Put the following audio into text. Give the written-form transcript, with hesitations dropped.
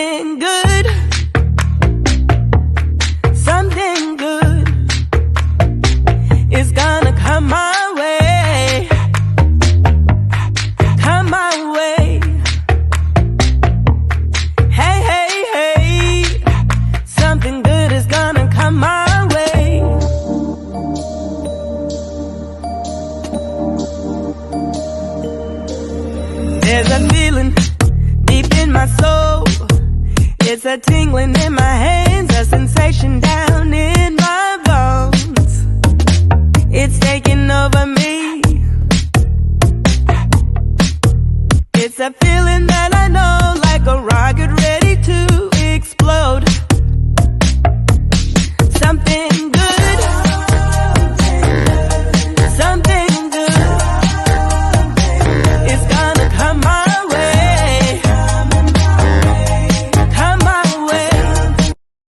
something good, something good is gonna come my way, come my way. Hey, hey, hey, something good is gonna come my way. There's a feeling deep in my soul, it's a tingling in my hands, a sensation down in my bones. It's taking over me. It's a feeling that I know